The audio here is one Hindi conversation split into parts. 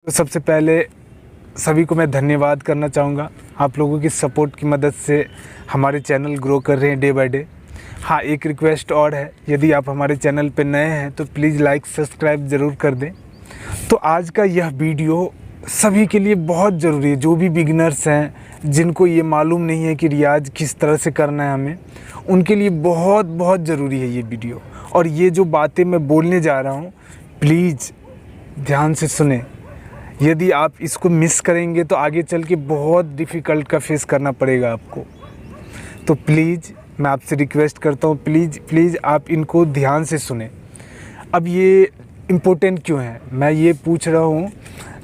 तो सबसे पहले सभी को मैं धन्यवाद करना चाहूँगा। आप लोगों की सपोर्ट की मदद से हमारे चैनल ग्रो कर रहे हैं डे बाय डे। हाँ, एक रिक्वेस्ट और है, यदि आप हमारे चैनल पे नए हैं तो प्लीज़ लाइक सब्सक्राइब ज़रूर कर दें। तो आज का यह वीडियो सभी के लिए बहुत ज़रूरी है, जो भी बिगिनर्स हैं, जिनको ये मालूम नहीं है कि रियाज़ किस तरह से करना है हमें, उनके लिए बहुत बहुत ज़रूरी है ये वीडियो। और ये जो बातें मैं बोलने जा रहा हूँ, प्लीज़ ध्यान से सुने। यदि आप इसको मिस करेंगे तो आगे चल के बहुत डिफ़िकल्ट का फेस करना पड़ेगा आपको। तो प्लीज़ मैं आपसे रिक्वेस्ट करता हूँ, प्लीज़ आप इनको ध्यान से सुने। अब ये इम्पोर्टेंट क्यों है, मैं ये पूछ रहा हूँ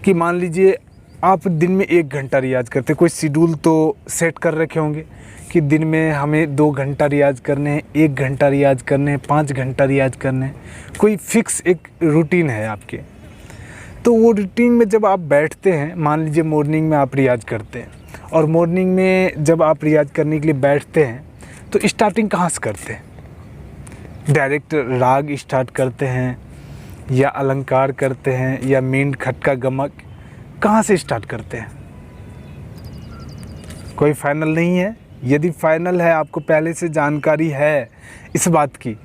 कि मान लीजिए आप दिन में 1 घंटा रियाज़ करते, कोई शेड्यूल तो सेट कर रखे होंगे कि दिन में हमें 2 घंटा रियाज़ करने हैं, 1 घंटा रियाज़ करने हैं, 5 घंटा रियाज़ करने हैं, कोई फ़िक्स एक रूटीन है आपके। तो वो रूटीन में जब आप बैठते हैं, मान लीजिए मॉर्निंग में आप रियाज़ करते हैं, और मॉर्निंग में जब आप रियाज़ करने के लिए बैठते हैं तो स्टार्टिंग कहाँ से करते हैं? डायरेक्ट राग स्टार्ट करते हैं या अलंकार करते हैं या मींड खटका गमक, कहाँ से स्टार्ट करते हैं? कोई फाइनल नहीं है। यदि फाइनल है, आपको पहले से जानकारी है इस बात की,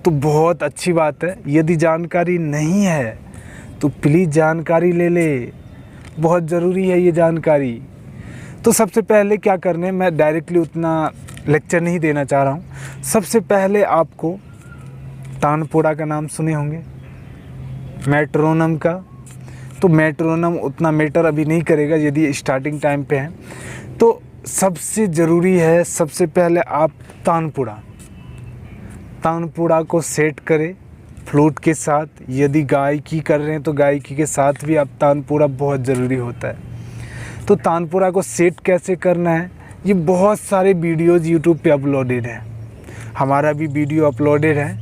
तो बहुत अच्छी बात है। यदि जानकारी नहीं है तो प्लीज़ जानकारी ले ले, बहुत ज़रूरी है ये जानकारी। तो सबसे पहले क्या करना है, मैं डायरेक्टली उतना लेक्चर नहीं देना चाह रहा हूँ। सबसे पहले आपको तानपुरा का नाम सुने होंगे, मेट्रोनम का। तो मेट्रोनम उतना मैटर अभी नहीं करेगा यदि स्टार्टिंग टाइम पे हैं। तो सबसे ज़रूरी है, सबसे पहले आप तानपुरा को सेट करें फ्लूट के साथ। यदि गायकी कर रहे हैं तो गायकी के साथ भी आप तानपुरा बहुत ज़रूरी होता है। तो तानपुरा को सेट कैसे करना है, ये बहुत सारे वीडियोज़ यूट्यूब पे अपलोडेड हैं। हमारा भी वीडियो अपलोडेड है,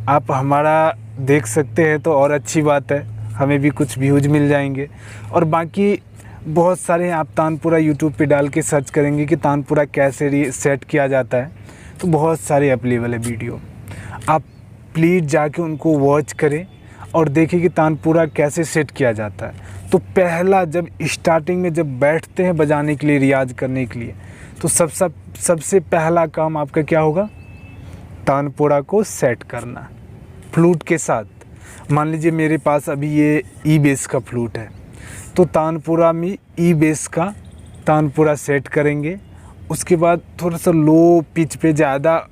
आप हमारा देख सकते हैं तो और अच्छी बात है, हमें भी कुछ व्यूज़ मिल जाएंगे। और बाकी बहुत सारे आप तानपुरा यूट्यूब पे डाल के सर्च करेंगे कि तानपुरा कैसे सेट किया जाता है, तो बहुत सारे अवेलेबल है वीडियो। आप प्लीज़ जाके उनको वॉच करें और देखिए कि तानपुरा कैसे सेट किया जाता है। तो पहला, जब स्टार्टिंग में जब बैठते हैं बजाने के लिए, रियाज़ करने के लिए, तो सबसे पहला काम आपका क्या होगा? तानपुरा को सेट करना फ्लूट के साथ। मान लीजिए मेरे पास अभी ये ई बेस का फ्लूट है, तो तानपुरा में ई बेस का तानपुरा सेट करेंगे। उसके बाद थोड़ा सा लो पिच पे, ज़्यादा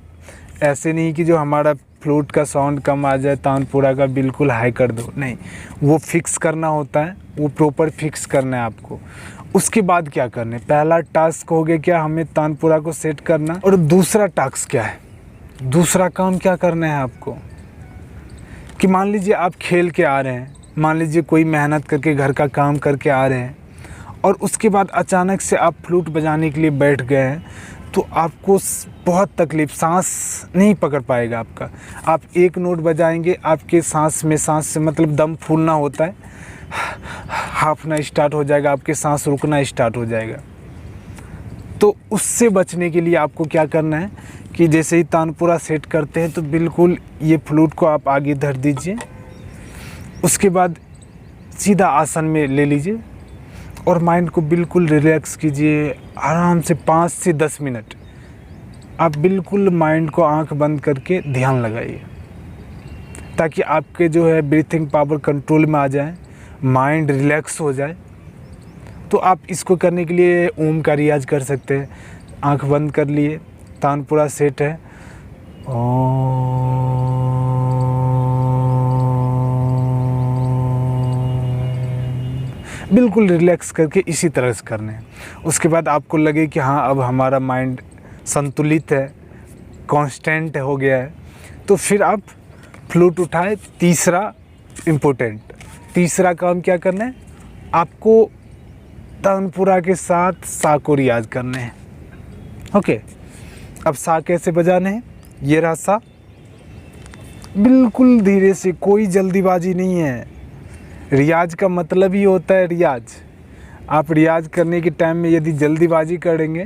ऐसे नहीं कि जो हमारा फ्लूट का साउंड कम आ जाए, तानपुरा का बिल्कुल हाई कर दो, नहीं, वो फिक्स करना होता है, वो प्रॉपर फिक्स करना है आपको। उसके बाद क्या करना है, पहला टास्क हो गया क्या, हमें तानपुरा को सेट करना। और दूसरा टास्क क्या है, दूसरा काम क्या करना है आपको, कि मान लीजिए आप खेल के आ रहे हैं, मान लीजिए कोई मेहनत करके घर का काम करके आ रहे हैं, और उसके बाद अचानक से आप फ्लूट बजाने के लिए बैठ गए हैं, तो आपको बहुत तकलीफ़, सांस नहीं पकड़ पाएगा आपका। आप एक नोट बजाएंगे, आपके सांस से मतलब दम फूलना होता है, हाफना स्टार्ट हो जाएगा, आपके सांस रुकना स्टार्ट हो जाएगा। तो उससे बचने के लिए आपको क्या करना है कि जैसे ही तानपुरा सेट करते हैं तो बिल्कुल ये फ्लूट को आप आगे धर दीजिए। उसके बाद सीधा आसन में ले लीजिए और माइंड को बिल्कुल रिलैक्स कीजिए। आराम से 5 से 10 मिनट आप बिल्कुल माइंड को आंख बंद करके ध्यान लगाइए, ताकि आपके जो है ब्रीथिंग पावर कंट्रोल में आ जाए, माइंड रिलैक्स हो जाए। तो आप इसको करने के लिए ओम का रियाज़ कर सकते हैं। आंख बंद कर लिए, तानपुरा सेट है, बिल्कुल रिलैक्स करके इसी तरह से करने हैं। उसके बाद आपको लगे कि हाँ, अब हमारा माइंड संतुलित है, कांस्टेंट हो गया है, तो फिर आप फ्लूट उठाए। तीसरा इम्पोर्टेंट, तीसरा काम क्या करना है आपको, तानपुरा के साथ सा को रियाज़ करने हैं। ओके, अब सा कैसे बजाने हैं, ये रहा सा, बिल्कुल धीरे से, कोई जल्दीबाजी नहीं है। रियाज का मतलब ही होता है रियाज। आप रियाज करने के टाइम में यदि जल्दीबाजी करेंगे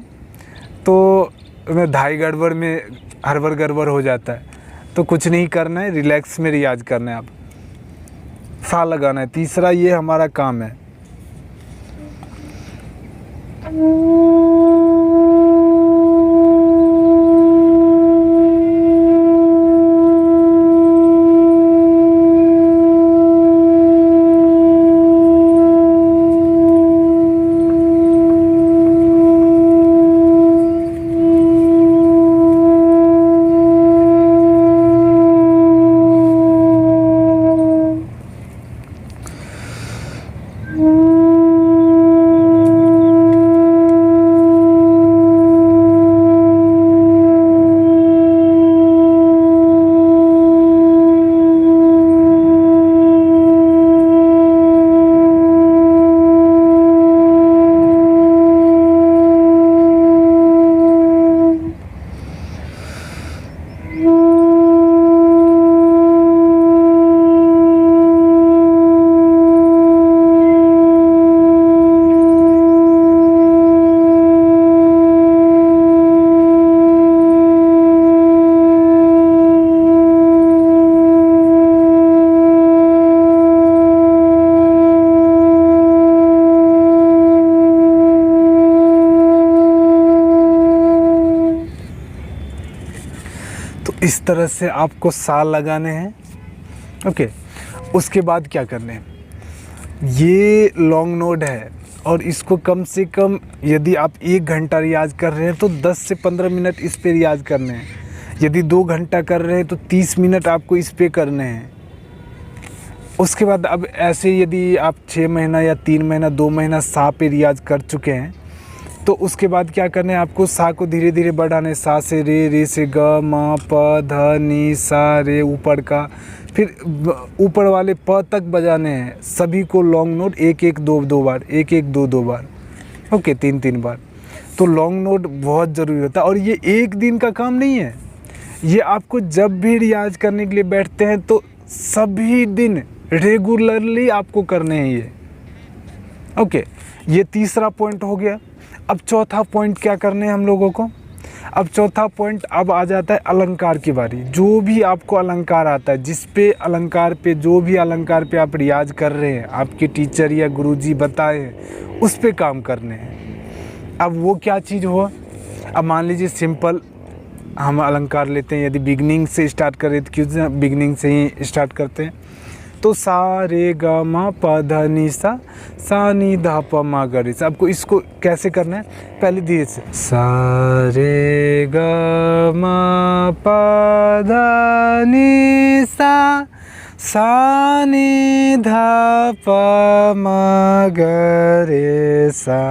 तो धाई गड़बड़ में हड़बड़ गड़बड़ हो जाता है। तो कुछ नहीं करना है, रिलैक्स में रियाज करना है, आप सा लगाना है। तीसरा ये हमारा काम है। इस तरह से आपको सा लगाने हैं। ओके, उसके बाद क्या करने हैं, ये लॉन्ग नोड है और इसको कम से कम यदि आप 1 घंटा रियाज कर रहे हैं तो 10 से 15 मिनट इस पे रियाज करने हैं। यदि 2 घंटा कर रहे हैं तो 30 मिनट आपको इस पे करने हैं। उसके बाद अब ऐसे यदि आप 6 महीना या 3 महीना 2 महीना सा पे रियाज कर चुके हैं तो उसके बाद क्या करना है, आपको सा को धीरे धीरे बढ़ाना है। सा से रे से ग म प ध नी सा रे ऊपर का, फिर ऊपर वाले प तक बजाने हैं। सभी को लॉन्ग नोट 1 1 2 2 बार, 1 1 2 2 बार, ओके 3 3 बार। तो लॉन्ग नोट बहुत ज़रूरी होता है और ये एक दिन का काम नहीं है। ये आपको जब भी रियाज करने के लिए बैठते हैं तो सभी दिन रेगुलरली आपको करने हैं ये। ओके, ये तीसरा पॉइंट हो गया। अब चौथा पॉइंट क्या करने हैं हम लोगों को। अब चौथा पॉइंट अब आ जाता है अलंकार की बारी। जो भी आपको अलंकार आता है, जिस पे अलंकार पे, जो भी अलंकार पे आप रियाज कर रहे हैं, आपके टीचर या गुरुजी बताए हैं, उस पे काम करने हैं। अब वो क्या चीज़ हुआ, अब मान लीजिए सिंपल हम अलंकार लेते हैं। यदि बिगनिंग से स्टार्ट करें तो क्यों बिगनिंग से ही स्टार्ट करते हैं। तो सा रे ग म प ध नि सा, सा नि ध प म ग रे सा। आपको इसको कैसे करना है, पहले धीरे से सा रे ग म प ध नि सा, सा नि ध प म ग रे सा।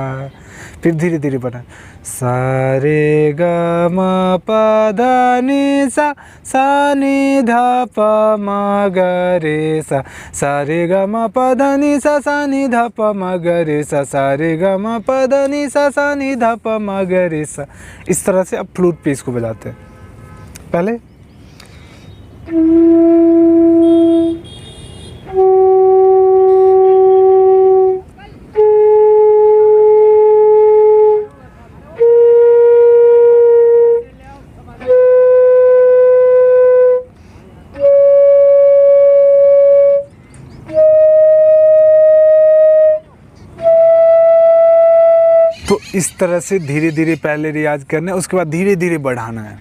फिर धीरे धीरे बढ़ा सा रे ग म प ध नि सा, सा नि ध प म ग रे सा, सा रे ग म प ध नि सा, सा नि ध प म ग रे सा, सा रे ग म प ध नि सा, सा नि ध प म ग रे सा। इस तरह से अब फ्लूट पे इसको बजाते हैं। पहले तो इस तरह से धीरे धीरे पहले रियाज करना है, उसके बाद धीरे धीरे बढ़ाना है।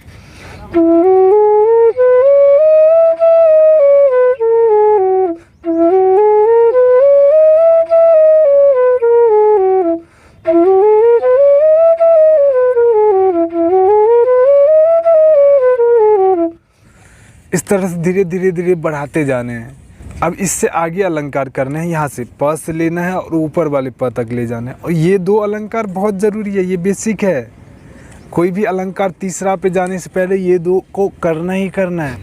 इस तरह से धीरे धीरे धीरे बढ़ाते जाने हैं। अब इससे आगे अलंकार करने हैं, यहाँ से प से लेना है और ऊपर वाले प तक ले जाना है। और ये 2 अलंकार बहुत ज़रूरी है, ये बेसिक है। कोई भी अलंकार तीसरा पे जाने से पहले ये 2 को करना ही करना है।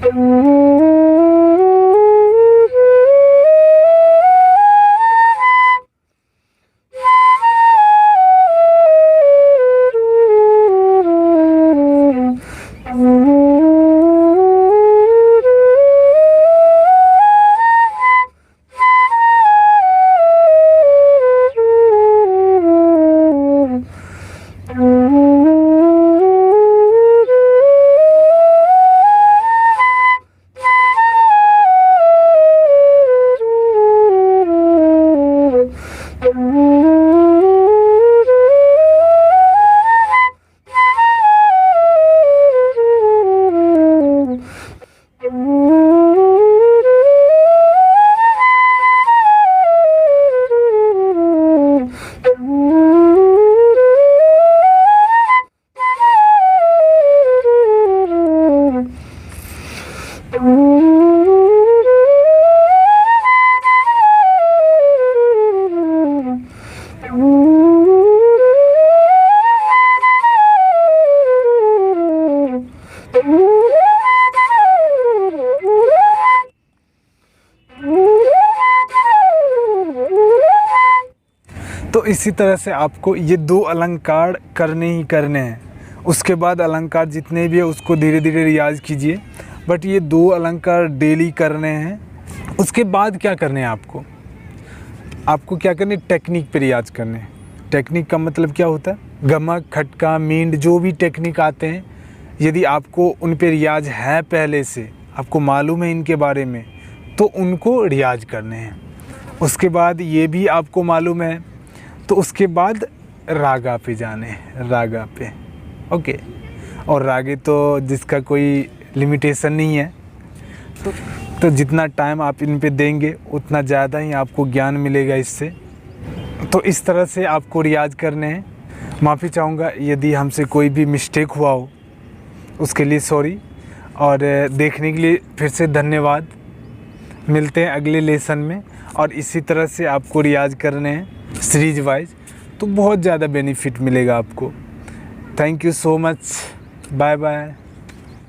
तो इसी तरह से आपको ये 2 अलंकार करने ही करने हैं। उसके बाद अलंकार जितने भी है उसको धीरे धीरे रियाज़ कीजिए, बट ये 2 अलंकार डेली करने हैं। उसके बाद क्या करने हैं आपको क्या करने, टेक्निक पे रियाज़ करने हैं। टेक्निक का मतलब क्या होता है, गमक, खटका, मींड, जो भी टेक्निक आते हैं, यदि आपको उन पे रियाज़ है, पहले से आपको मालूम है इनके बारे में, तो उनको रियाज़ करने हैं। उसके बाद ये भी आपको मालूम है, तो उसके बाद रागा पे जाने हैं, रागा पे। ओके, और रागे तो जिसका कोई लिमिटेशन नहीं है, तो जितना टाइम आप इन पे देंगे उतना ज़्यादा ही आपको ज्ञान मिलेगा इससे। तो इस तरह से आपको रियाज़ करने हैं। माफ़ी चाहूँगा यदि हमसे कोई भी मिस्टेक हुआ हो, उसके लिए सॉरी, और देखने के लिए फिर से धन्यवाद। मिलते हैं अगले लेसन में, और इसी तरह से आपको रियाज़ करने हैं सीरीज वाइज, तो बहुत ज़्यादा बेनिफिट मिलेगा आपको। Thank you so much, bye bye.